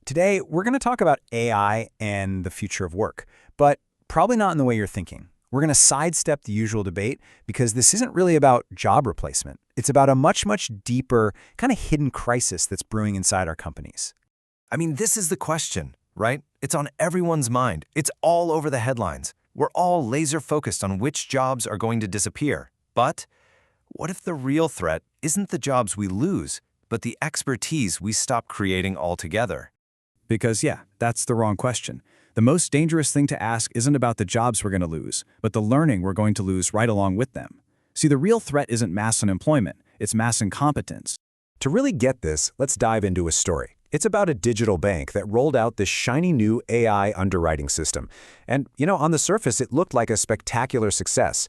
Today, we're going to talk about AI and the future of work, but probably not in the way you're thinking. We're going to sidestep the usual debate because this isn't really about job replacement. It's about a much deeper, kind of hidden crisis that's brewing inside our companies. I mean, this is the question, right? It's on everyone's mind. It's all over the headlines. We're all laser focused on which jobs are going to disappear. But what if the real threat isn't the jobs we lose, but the expertise we stop creating altogether? Because, yeah, that's the wrong question. The most dangerous thing to ask isn't about the jobs we're going to lose, but the learning we're going to lose right along with them. See, the real threat isn't mass unemployment, it's mass incompetence. To really get this, let's dive into a story. It's about a digital bank that rolled out this shiny new AI underwriting system. And, on the surface, it looked like a spectacular success.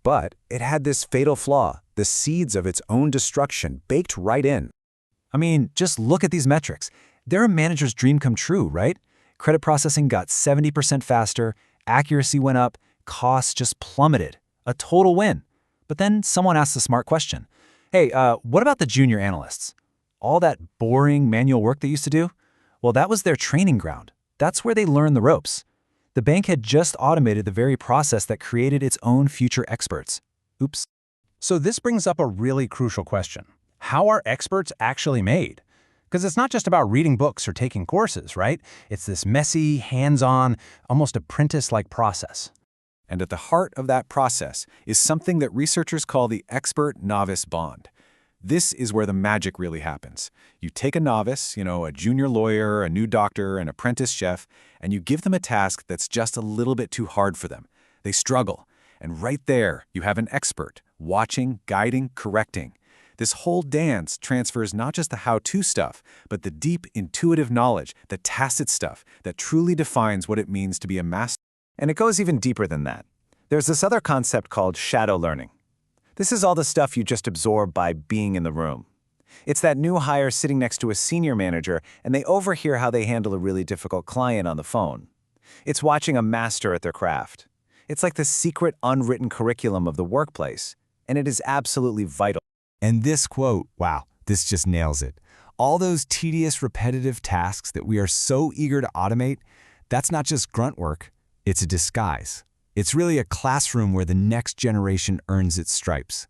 But it had this fatal flaw, the seeds of its own destruction baked right in. I mean, just look at these metrics. They're a manager's dream come true, right? Credit processing got 70% faster, accuracy went up, costs just plummeted. A total win. But then someone asked the smart question. Hey, what about the junior analysts? All that boring manual work they used to do? Well, that was their training ground. That's where they learned the ropes. The bank had just automated the very process that created its own future experts. Oops. So this brings up a really crucial question. How are experts actually made? Because it's not just about reading books or taking courses, right? It's this messy, hands-on, almost apprentice-like process. And at the heart of that process is something that researchers call the expert-novice bond. This is where the magic really happens. You take a novice, a junior lawyer, a new doctor, an apprentice chef, and you give them a task that's just a little bit too hard for them. They struggle. And right there, you have an expert, watching, guiding, correcting. This whole dance transfers not just the how-to stuff, but the deep, intuitive knowledge, the tacit stuff that truly defines what it means to be a master. And it goes even deeper than that. There's this other concept called shadow learning. This is all the stuff you just absorb by being in the room. It's that new hire sitting next to a senior manager and they overhear how they handle a really difficult client on the phone. It's watching a master at their craft. It's like the secret unwritten curriculum of the workplace, and it is absolutely vital. And this quote, wow, this just nails it. All those tedious, repetitive tasks that we are so eager to automate, that's not just grunt work, it's a disguise. It's really a classroom where the next generation earns its stripes.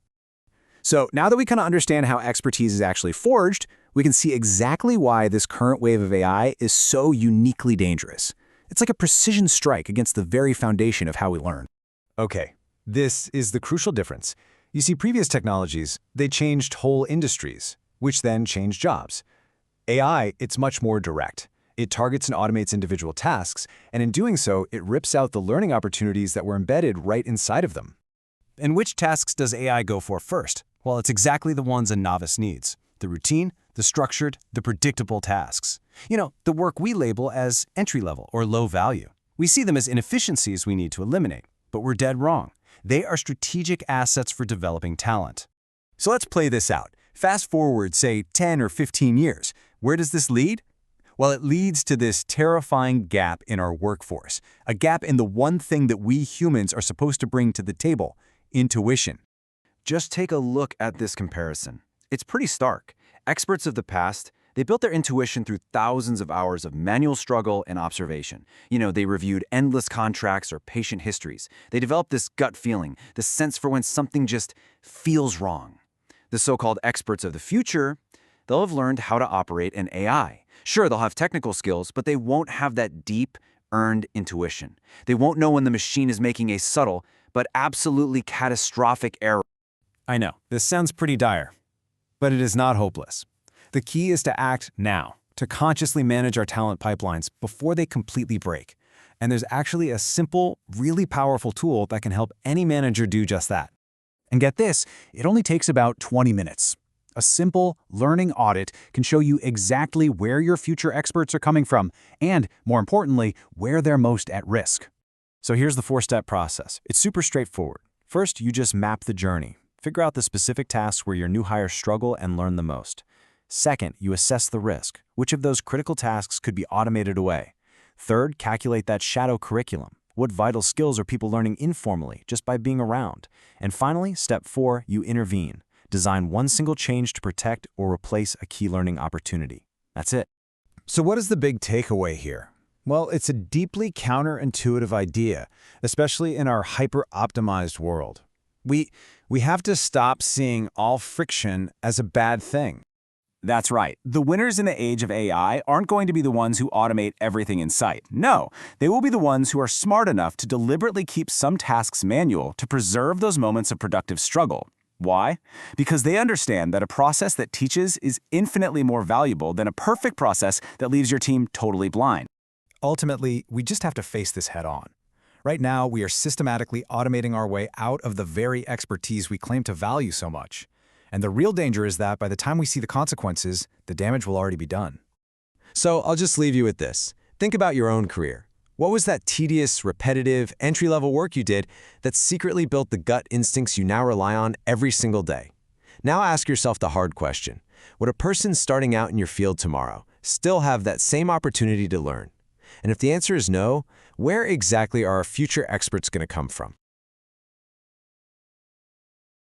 So now that we kind of understand how expertise is actually forged, we can see exactly why this current wave of AI is so uniquely dangerous. It's like a precision strike against the very foundation of how we learn. Okay, this is the crucial difference. You see, previous technologies, they changed whole industries, which then changed jobs. AI, it's much more direct. It targets and automates individual tasks, and in doing so, it rips out the learning opportunities that were embedded right inside of them. And which tasks does AI go for first? Well, it's exactly the ones a novice needs. The routine, the structured, the predictable tasks. The work we label as entry-level or low value. We see them as inefficiencies we need to eliminate, but we're dead wrong. They are strategic assets for developing talent. So let's play this out. Fast forward, say, 10 or 15 years. Where does this lead? Well, it leads to this terrifying gap in our workforce, a gap in the one thing that we humans are supposed to bring to the table, intuition. Just take a look at this comparison. It's pretty stark. Experts of the past, they built their intuition through thousands of hours of manual struggle and observation. They reviewed endless contracts or patient histories. They developed this gut feeling, this sense for when something just feels wrong. The so-called experts of the future, they'll have learned how to operate an AI. Sure, they'll have technical skills, but they won't have that deep, earned intuition. They won't know when the machine is making a subtle, but absolutely catastrophic error. I know, this sounds pretty dire, but it is not hopeless. The key is to act now, to consciously manage our talent pipelines before they completely break. And there's actually a simple, really powerful tool that can help any manager do just that. And get this, it only takes about 20 minutes. A simple learning audit can show you exactly where your future experts are coming from and, more importantly, where they're most at risk. So here's the 4-step process. It's super straightforward. First, you just map the journey. Figure out the specific tasks where your new hires struggle and learn the most. Second, you assess the risk. Which of those critical tasks could be automated away? Third, calculate that shadow curriculum. What vital skills are people learning informally, just by being around? And finally, step 4, you intervene. Design one single change to protect or replace a key learning opportunity. That's it. So what is the big takeaway here? Well, it's a deeply counterintuitive idea, especially in our hyper-optimized world. We have to stop seeing all friction as a bad thing. That's right. The winners in the age of AI aren't going to be the ones who automate everything in sight. No, they will be the ones who are smart enough to deliberately keep some tasks manual to preserve those moments of productive struggle. Why? Because they understand that a process that teaches is infinitely more valuable than a perfect process that leaves your team totally blind. Ultimately, we just have to face this head on. Right now, we are systematically automating our way out of the very expertise we claim to value so much. And the real danger is that by the time we see the consequences, the damage will already be done. So I'll just leave you with this. Think about your own career. What was that tedious, repetitive, entry-level work you did that secretly built the gut instincts you now rely on every single day? Now ask yourself the hard question. Would a person starting out in your field tomorrow still have that same opportunity to learn? And if the answer is no, where exactly are our future experts going to come from?